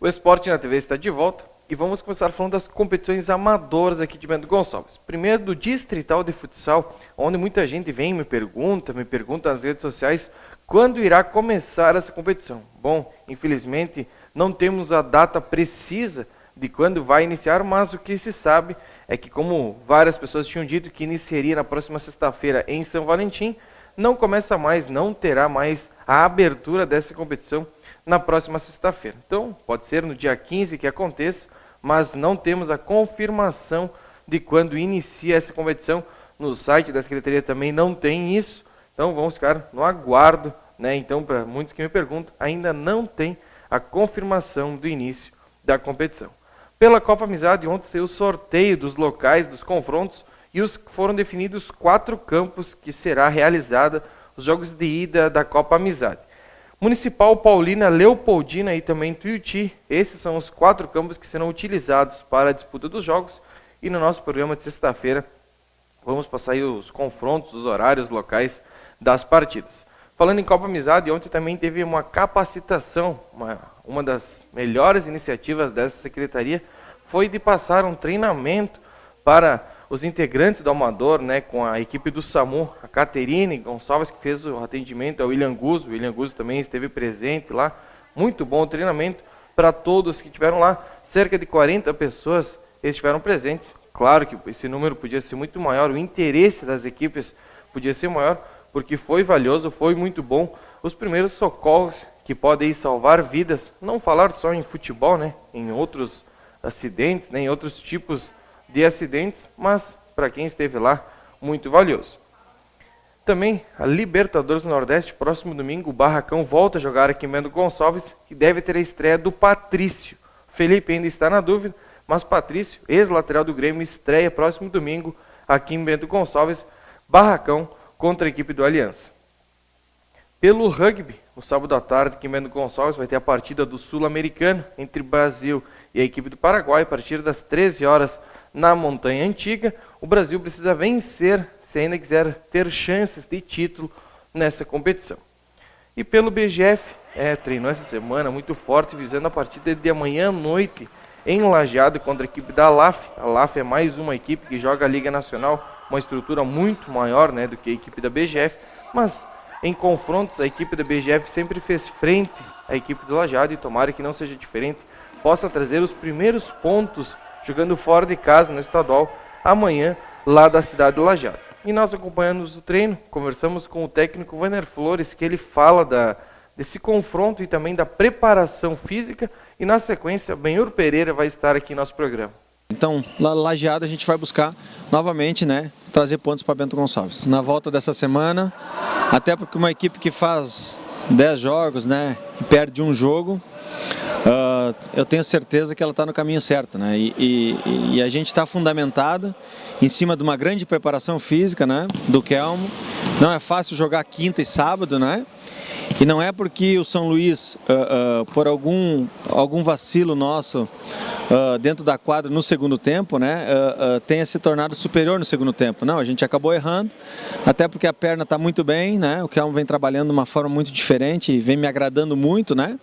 O Esporte na TV está de volta e vamos começar falando das competições amadoras aqui de Bento Gonçalves. Primeiro do Distrital de Futsal, onde muita gente vem e me pergunta nas redes sociais quando irá começar essa competição. Bom, infelizmente não temos a data precisa de quando vai iniciar, mas o que se sabe é que, como várias pessoas tinham dito que iniciaria na próxima sexta-feira em São Valentim, não começa mais, não terá mais a abertura dessa competição na próxima sexta-feira. Então, pode ser no dia 15 que aconteça, mas não temos a confirmação de quando inicia essa competição. No site da Secretaria também não tem isso, então vamos ficar no aguardo, né? Então, para muitos que me perguntam, ainda não tem a confirmação do início da competição. Pela Copa Amizade, ontem saiu o sorteio dos locais, dos confrontos, e foram definidos 4 campos que será realizada os jogos de ida da Copa Amizade. Municipal, Paulina, Leopoldina e também Tuiuti. Esses são os 4 campos que serão utilizados para a disputa dos jogos. E no nosso programa de sexta-feira, vamos passar aí os confrontos, os horários, os locais das partidas. Falando em Copa Amizade, ontem também teve uma capacitação, uma das melhores iniciativas dessa secretaria, foi de passar um treinamento para os integrantes do Amador, né, com a equipe do SAMU, a Caterine Gonçalves, que fez o atendimento ao William Guzzo. O William Guzzo também esteve presente lá. Muito bom o treinamento para todos que estiveram lá. Cerca de 40 pessoas estiveram presentes. Claro que esse número podia ser muito maior, o interesse das equipes podia ser maior, porque foi valioso, foi muito bom. Os primeiros socorros que podem salvar vidas, não falar só em futebol, né, em outros acidentes, né, em outros tipos de acidentes, mas para quem esteve lá, muito valioso. Também a Libertadores do Nordeste, próximo domingo, o Barracão volta a jogar aqui em Bento Gonçalves, que deve ter a estreia do Patrício. Felipe ainda está na dúvida, mas Patrício, ex-lateral do Grêmio, estreia próximo domingo aqui em Bento Gonçalves, Barracão contra a equipe do Aliança. Pelo rugby, no sábado à tarde, aqui em Bento Gonçalves, vai ter a partida do Sul-Americano entre Brasil e a equipe do Paraguai, a partir das 13 horas na Montanha Antiga. O Brasil precisa vencer se ainda quiser ter chances de título nessa competição. E pelo BGF, treinou essa semana muito forte, visando a partida de amanhã à noite em Lajeado contra a equipe da LAF. A LAF é mais uma equipe que joga a Liga Nacional, uma estrutura muito maior, né, do que a equipe da BGF, mas em confrontos a equipe da BGF sempre fez frente à equipe do Lajeado, e tomara que não seja diferente, possa trazer os primeiros pontos jogando fora de casa no estadual amanhã lá da cidade de Lajeado. E nós acompanhamos o treino, conversamos com o técnico Wanner Flores, que ele fala desse confronto e também da preparação física, e na sequência Benhur Pereira vai estar aqui no nosso programa. Então, Lajeado a gente vai buscar novamente, né, trazer pontos para Bento Gonçalves. Na volta dessa semana, até porque uma equipe que faz 10 jogos, né, e perde um jogo, eu tenho certeza que ela está no caminho certo, né? E a gente está fundamentado em cima de uma grande preparação física, né, do Kelmo. Não é fácil jogar quinta e sábado, né? E não é porque o São Luís, por algum vacilo nosso dentro da quadra no segundo tempo, né, tenha se tornado superior no segundo tempo. Não, a gente acabou errando, até porque a perna está muito bem, né? O Kelmo vem trabalhando de uma forma muito diferente e vem me agradando muito, né?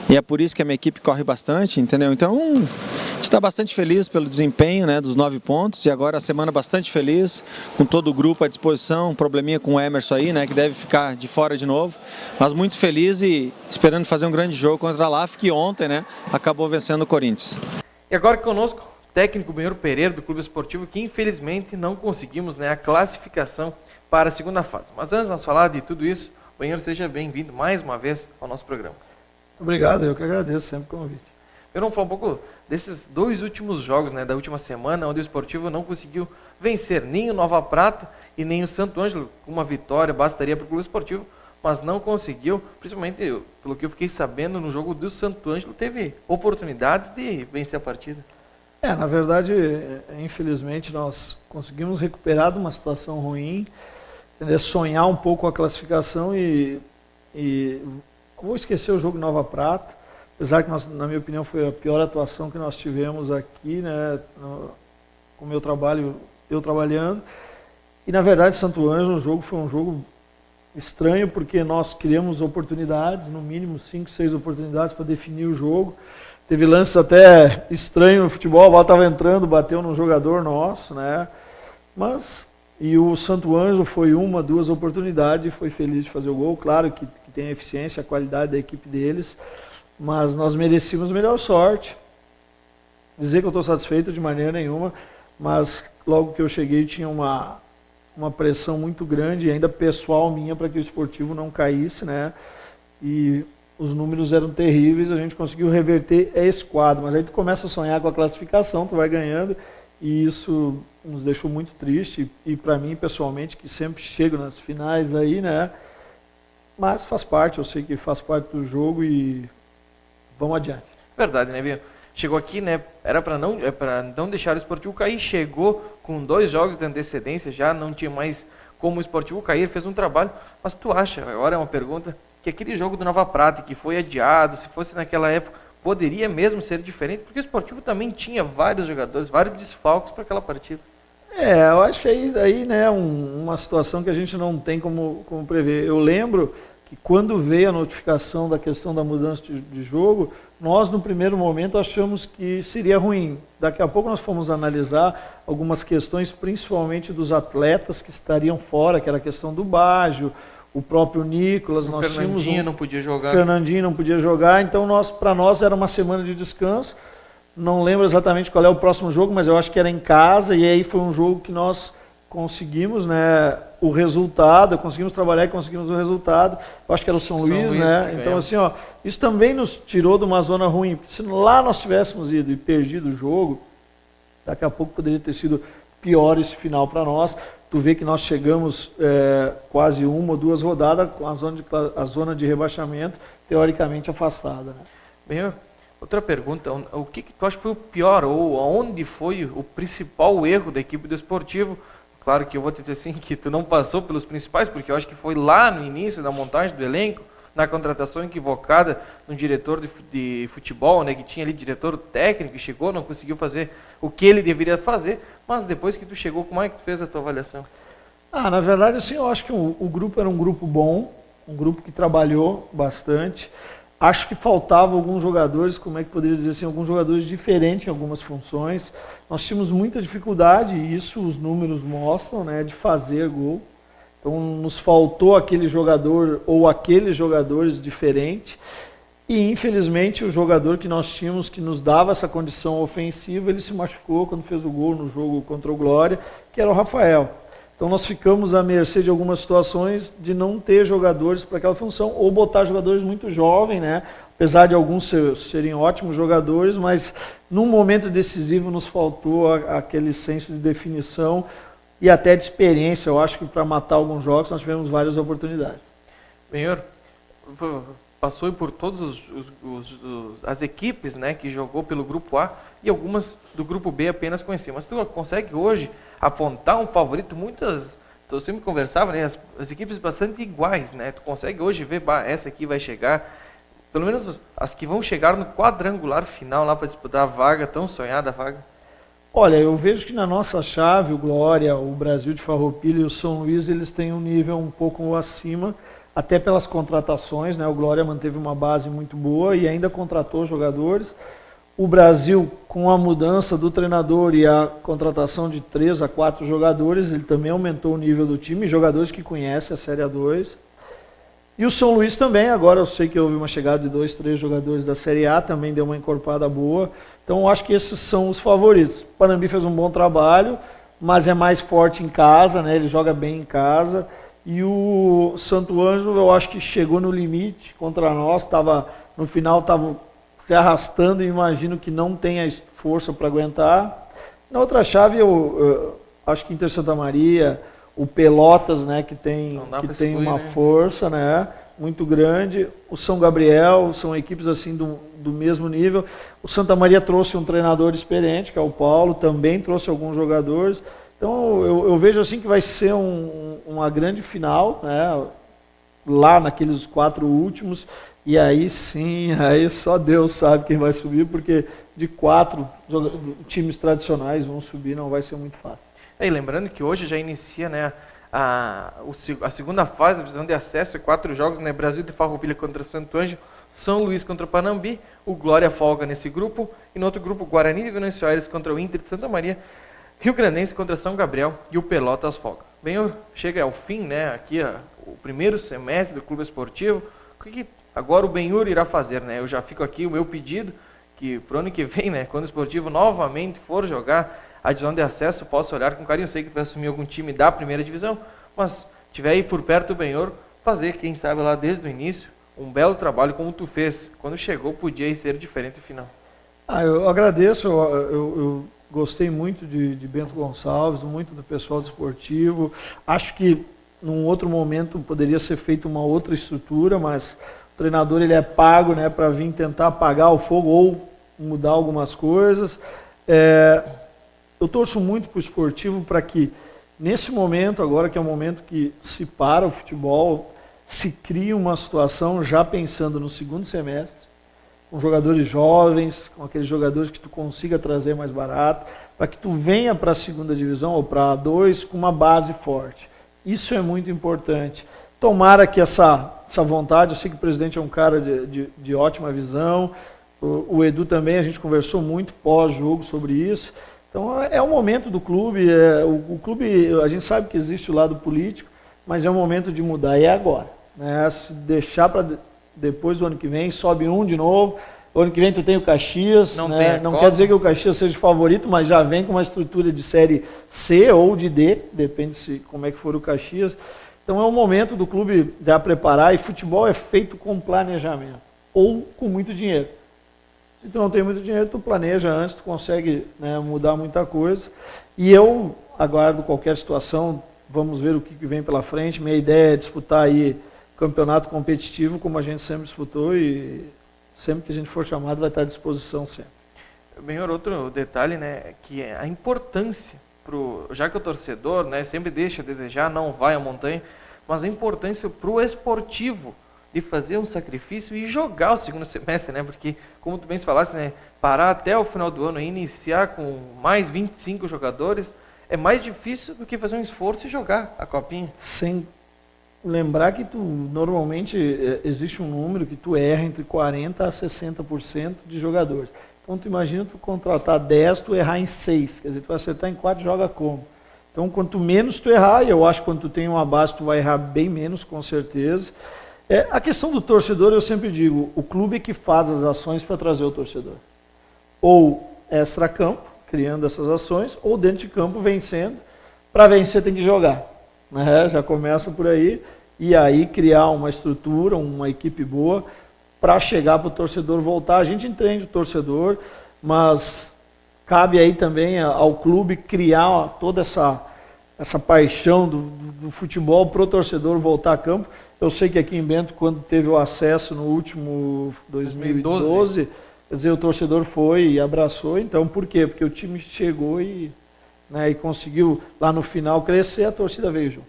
E é por isso que a minha equipe corre bastante, entendeu? Então, a gente está bastante feliz pelo desempenho, né, dos 9 pontos, e agora a semana bastante feliz, com todo o grupo à disposição, um probleminha com o Emerson aí, né, que deve ficar de fora de novo, mas muito feliz e esperando fazer um grande jogo contra a LAF, que ontem, né, acabou vencendo o Corinthians. E agora conosco, o técnico Benhur Pereira, do Clube Esportivo, que infelizmente não conseguimos, né, a classificação para a segunda fase. Mas antes de nós falar de tudo isso, Benhur, seja bem-vindo mais uma vez ao nosso programa. Obrigado, eu que agradeço sempre o convite. Eu não falo um pouco desses 2 últimos jogos, né, da última semana, onde o Esportivo não conseguiu vencer nem o Nova Prata e nem o Santo Ângelo. Uma vitória bastaria para o Clube Esportivo, mas não conseguiu, principalmente pelo que eu fiquei sabendo no jogo do Santo Ângelo, teve oportunidades de vencer a partida. Na verdade, infelizmente, nós conseguimos recuperar de uma situação ruim, entendeu? Sonhar um pouco a classificação e vou esquecer o jogo Nova Prata, apesar que, na minha opinião, foi a pior atuação que nós tivemos aqui, né, com o meu trabalho, eu trabalhando. E, na verdade, Santo Ângelo, o jogo foi um jogo estranho, porque nós criamos oportunidades, no mínimo 5, 6 oportunidades para definir o jogo, Teve lances até estranhos no futebol, a bola estava entrando, bateu num jogador nosso, né? E o Santo Ângelo foi uma, duas oportunidades, foi feliz de fazer o gol. Claro que tem a eficiência, a qualidade da equipe deles, mas nós merecíamos melhor sorte. Dizer que eu estou satisfeito de maneira nenhuma, mas logo que eu cheguei tinha uma pressão muito grande, ainda pessoal minha, para que o Esportivo não caísse, né? E os números eram terríveis, a gente conseguiu reverter esse quadro, mas aí tu começa a sonhar com a classificação, tu vai ganhando, e isso nos deixou muito triste, e para mim pessoalmente, que sempre chego nas finais aí, né? Mas faz parte, eu sei que faz parte do jogo e vamos adiante. Verdade, né, Binho? Chegou aqui, né? Era para não deixar o Esportivo cair, chegou com 2 jogos de antecedência, já não tinha mais como o Esportivo cair, fez um trabalho, mas tu acha, agora é uma pergunta, que aquele jogo do Nova Prata, que foi adiado, se fosse naquela época, poderia mesmo ser diferente? Porque o Esportivo também tinha vários jogadores, vários desfalques para aquela partida. Eu acho que aí né, uma situação que a gente não tem como prever. Eu lembro que quando veio a notificação da questão da mudança de jogo, nós no primeiro momento achamos que seria ruim. Daqui a pouco nós fomos analisar algumas questões, principalmente dos atletas que estariam fora, que era a questão do Baggio, o próprio Nicolas. O Fernandinho não podia jogar. Fernandinho não podia jogar, então para nós era uma semana de descanso. Não lembro exatamente qual é o próximo jogo, mas eu acho que era em casa, e aí foi um jogo que nós conseguimos, né, o resultado, conseguimos trabalhar e conseguimos o resultado. Eu acho que era o São Luís, né? Então assim, isso também nos tirou de uma zona ruim, porque se lá nós tivéssemos ido e perdido o jogo, daqui a pouco poderia ter sido pior esse final para nós. Tu vê que nós chegamos quase 1 ou 2 rodadas com a zona de rebaixamento teoricamente afastada, né? Bem, outra pergunta, o que tu acha que foi o pior, ou aonde foi o principal erro da equipe do Esportivo? Claro que eu vou te dizer assim, que tu não passou pelos principais, porque eu acho que foi lá no início da montagem do elenco, na contratação equivocada no diretor de futebol, né, que tinha ali diretor técnico, que chegou, não conseguiu fazer o que ele deveria fazer, mas depois que tu chegou, como é que tu fez a tua avaliação? Na verdade, assim, eu acho que o grupo era um grupo bom, um grupo que trabalhou bastante. Acho que faltava alguns jogadores, como é que poderia dizer assim, alguns jogadores diferentes em algumas funções. Nós tínhamos muita dificuldade, e isso os números mostram, né, de fazer gol. Então nos faltou aquele jogador ou aqueles jogadores diferentes. E infelizmente o jogador que nós tínhamos, que nos dava essa condição ofensiva, ele se machucou quando fez o gol no jogo contra o Glória, que era o Rafael. Então nós ficamos à mercê de algumas situações de não ter jogadores para aquela função, ou botar jogadores muito jovens, né? Apesar de alguns serem ótimos jogadores, mas num momento decisivo nos faltou aquele senso de definição e até de experiência. Eu acho que para matar alguns jogos nós tivemos várias oportunidades. Senhor, passou por todas as equipes, né, que jogou pelo Grupo A, e algumas do Grupo B apenas conheciam. Mas tu consegue hoje apontar um favorito? Tu sempre conversava, né, as equipes bastante iguais, né? Tu consegue hoje ver, essa aqui vai chegar, pelo menos as que vão chegar no quadrangular final lá para disputar a vaga, tão sonhada vaga? Olha, eu vejo que na nossa chave, o Glória, o Brasil de Farroupilha e o São Luís, eles têm um nível um pouco acima, até pelas contratações, né? O Glória manteve uma base muito boa e ainda contratou jogadores. O Brasil, com a mudança do treinador e a contratação de 3 a 4 jogadores, ele também aumentou o nível do time, jogadores que conhecem a Série A2. E o São Luís também, agora eu sei que houve uma chegada de 2, 3 jogadores da Série A, também deu uma encorpada boa. Então eu acho que esses são os favoritos. O Panambi fez um bom trabalho, mas é mais forte em casa, né? Ele joga bem em casa. E o Santo Ângelo, eu acho que chegou no limite contra nós, no final estava se arrastando e imagino que não tenha força para aguentar. Na outra chave, eu acho que Inter Santa Maria, o Pelotas, né, que tem uma força, né, muito grande. O São Gabriel, são equipes assim do mesmo nível. O Santa Maria trouxe um treinador experiente, que é o Paulo, também trouxe alguns jogadores. Então eu vejo assim que vai ser uma grande final, né, lá naqueles 4 últimos. E aí sim, aí só Deus sabe quem vai subir, porque de 4 times tradicionais vão subir, não vai ser muito fácil. E lembrando que hoje já inicia, né, a segunda fase da divisão de acesso, 4 jogos, né, Brasil de Farroupilha contra Santo Ângelo, São Luís contra o Panambi, o Glória folga nesse grupo, e no outro grupo, Guarani de Venâncio Aires contra o Inter de Santa Maria, Rio Grandense contra São Gabriel e o Pelotas folga. Bem, chega ao fim, né, aqui o primeiro semestre do Clube Esportivo. O que agora o Benhur irá fazer, né? Eu já fico aqui o meu pedido, que pro ano que vem, né, quando o Esportivo novamente for jogar a divisão de acesso, possa olhar com carinho. Eu sei que tu vai assumir algum time da primeira divisão, mas tiver aí por perto do Benhur, fazer, quem sabe lá desde o início, um belo trabalho como tu fez. Quando chegou, podia ser diferente no final. Eu agradeço, eu gostei muito de Bento Gonçalves, muito do pessoal do esportivo. Acho que num outro momento poderia ser feita uma outra estrutura, mas o treinador ele é pago, né, para vir tentar apagar o fogo ou mudar algumas coisas. Eu torço muito para o esportivo para que, nesse momento, agora que é o momento que se para o futebol, se cria uma situação já pensando no segundo semestre, com jogadores jovens, com aqueles jogadores que tu consiga trazer mais barato, para que tu venha para a segunda divisão ou para a A2 com uma base forte. Isso é muito importante. Tomara que essa vontade, eu sei que o presidente é um cara de ótima visão, o Edu também, a gente conversou muito pós-jogo sobre isso. Então é o momento do clube, o clube, a gente sabe que existe o lado político, mas é o momento de mudar, e é agora. Né? Se deixar para depois do ano que vem, sobe um de novo, o ano que vem tu tem o Caxias, não quer dizer que o Caxias seja favorito, mas já vem com uma estrutura de série C ou de D, depende como é que for o Caxias. Então é o momento do clube já preparar, e futebol é feito com planejamento, ou com muito dinheiro. Se tu não tem muito dinheiro, tu planeja antes, tu consegue, né, mudar muita coisa. E eu aguardo qualquer situação, vamos ver o que vem pela frente. Minha ideia é disputar aí campeonato competitivo, como a gente sempre disputou, e sempre que a gente for chamado vai estar à disposição sempre. Bem, outro detalhe, né, que é a importância, já que o torcedor, né, sempre deixa a desejar, não vai à montanha, mas a importância para o esportivo de fazer um sacrifício e jogar o segundo semestre, né, porque, como tu bem falaste, né, parar até o final do ano e iniciar com mais 25 jogadores é mais difícil do que fazer um esforço e jogar a copinha. Sem lembrar que normalmente existe um número que tu erra entre 40% a 60% de jogadores. Então tu imagina tu contratar 10, tu errar em 6, quer dizer, tu vai acertar em 4, joga como? Então quanto menos tu errar, e eu acho que quando tu tem uma base tu vai errar bem menos, com certeza. A questão do torcedor, eu sempre digo, o clube é que faz as ações para trazer o torcedor. Ou extra-campo, criando essas ações, ou dentro de campo vencendo. Para vencer tem que jogar. Né? Já começa por aí, e aí criar uma estrutura, uma equipe boa, para chegar para o torcedor voltar. A gente entende o torcedor, mas cabe aí também ao clube criar toda essa paixão do futebol para o torcedor voltar a campo. Eu sei que aqui em Bento, quando teve o acesso no último 2012, quer dizer, o torcedor foi e abraçou. Então, por quê? Porque o time chegou e conseguiu lá no final crescer, a torcida veio junto.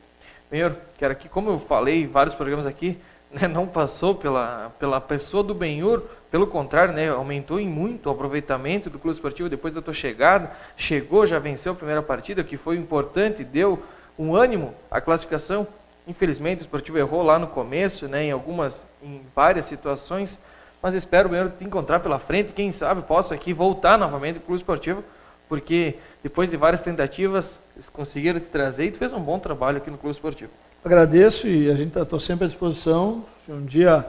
Benhur, quero aqui, como eu falei em vários programas aqui, né, não passou pela pessoa do Benhur, pelo contrário, né, aumentou em muito o aproveitamento do Clube Esportivo depois da tua chegada, chegou, já venceu a primeira partida, que foi importante, deu um ânimo à classificação. Infelizmente o Esportivo errou lá no começo, né, em várias situações, mas espero o Benhur te encontrar pela frente, quem sabe possa aqui voltar novamente para o Clube Esportivo, porque depois de várias tentativas, eles conseguiram te trazer e tu fez um bom trabalho aqui no Clube Esportivo. Agradeço, e a gente está sempre à disposição. Se um dia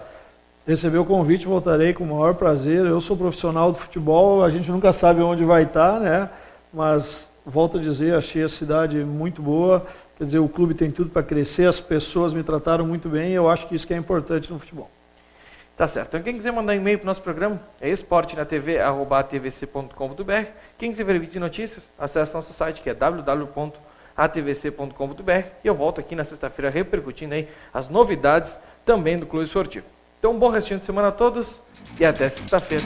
receber o convite, voltarei com o maior prazer. Eu sou profissional do futebol, a gente nunca sabe onde vai estar, né? Mas volto a dizer, achei a cidade muito boa. Quer dizer, o clube tem tudo para crescer, as pessoas me trataram muito bem, e eu acho que isso que é importante no futebol. Tá certo. Então, quem quiser mandar um e-mail para o nosso programa é esportenatv@atvc.com.br. Quem quiser ver vídeo de notícias, acesse nosso site, que é www.atvc.com.br. E eu volto aqui na sexta-feira repercutindo aí as novidades também do Clube Esportivo. Então, um bom restinho de semana a todos e até sexta-feira.